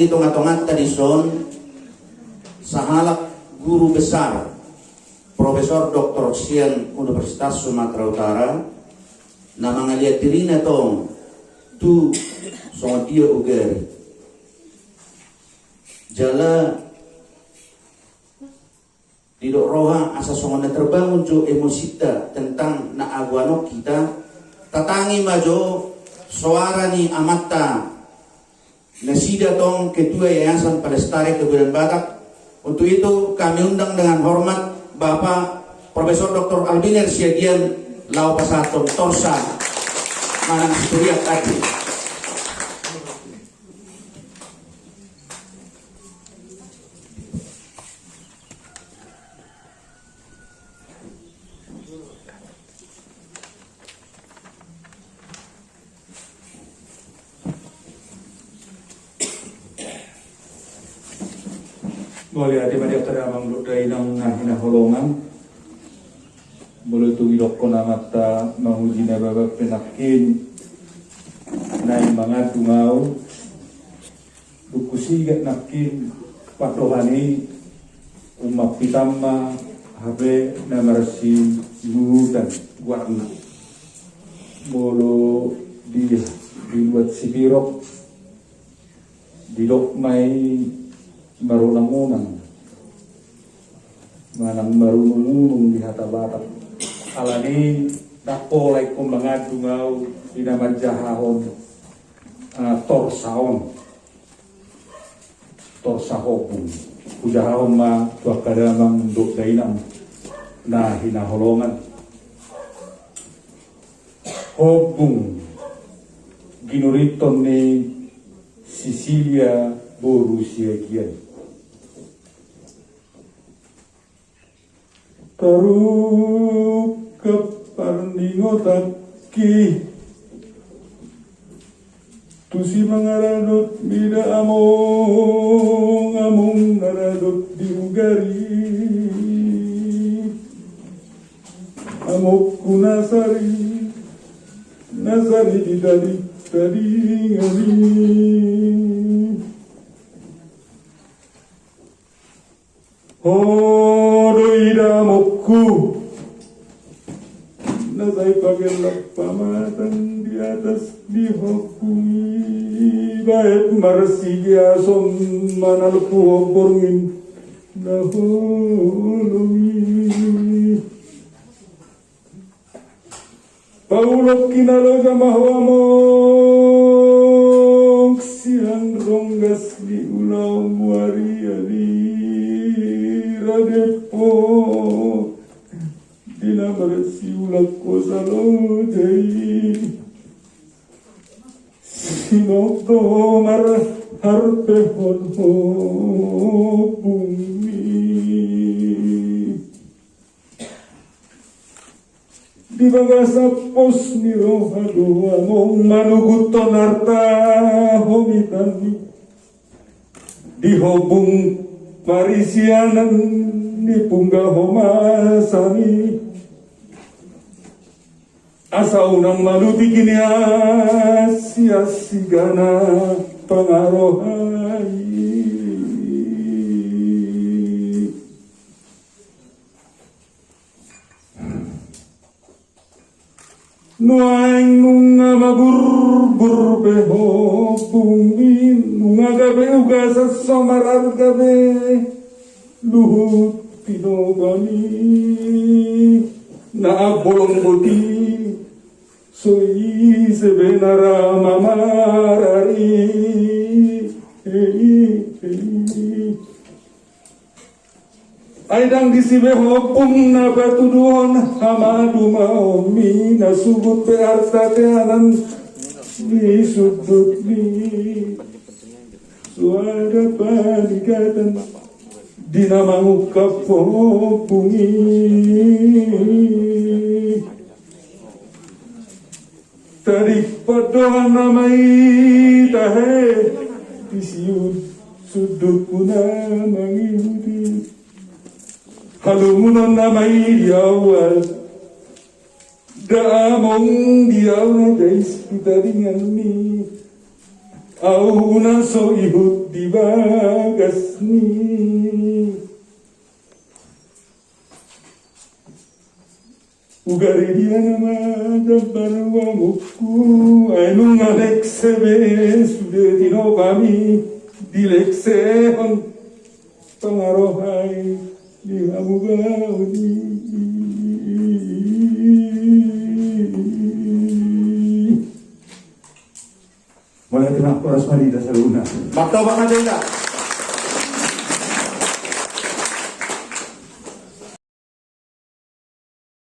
di tengah-tengah tadi son sahalak guru besar Profesor Dr. Sian Universitas Sumatera Utara na mga liatirina tong tu son dia ugari jala tidak roha asa songon terbangun jo emosita tentang na aguano kita tatangi majo suara ni amata nasida tong ketua Yayasan Pelestari Kebudayaan Batak. Untuk itu kami undang dengan hormat Bapak Profesor Dr. Albiner Siagian Lau Pasaton Torsa Manang Suriak Adi. Boleh ada banyak teramang dari nang hina holongan, boleh tu ilok kona mata mahuji na babak penakin, naik mangat tungau, dukusi gat nakin patohani umat pitama habe namarasi nuhutan warna, bolo dibuat sibirok, didok mai marunang-unang manang marunung di hata batak alani dapolay kumbangat dungaw dinamajahahon torsahon kujahahon ma tuakadamang duk dainang na hinaholongan hobung ginuriton ni Cecilia Borussia Gian Taruk keparningotaki tusi mangaradot mida among naradot diugari amok kunasari didalik tadi ngari Hodoida mokku nazai pagelak pamatan di atas dihokui baik marsigia som manalku hoborngin naholongi Paulok kinaloga mahwamok siang ronggas di ulau wariali Radepo dina bersiulak kosalo jai sinokto mar harpe honho bumi di bagasa pos nirohado among manuguton harta homitani di hobung Parisianan ni punggah homasani asa unang maluti kini sia-sigana pangarohai nuaing nunga magurbur beho bumi nunga gabe uga sasamarar gabe luhut pinogani na bolong boti soi sebenara mamarari Aidang disibe hopung na batuduhon hamadu maomi na sugut pe arta teanan ni sudut ni suara panikatan dinamang kapopungi tarik padohan namai tahe disiut sudut puna mangihudi halumunan namai diawal daamong diawal na jais pitaringan ni Auna so ihut di bagas ni Ugari dia nama dabbarwa mukku Ainung aleksebe sude tino kami Dilekseon pengarohai di amugauni Mulai kena aku rasmari dasar luna. Magtawa ka din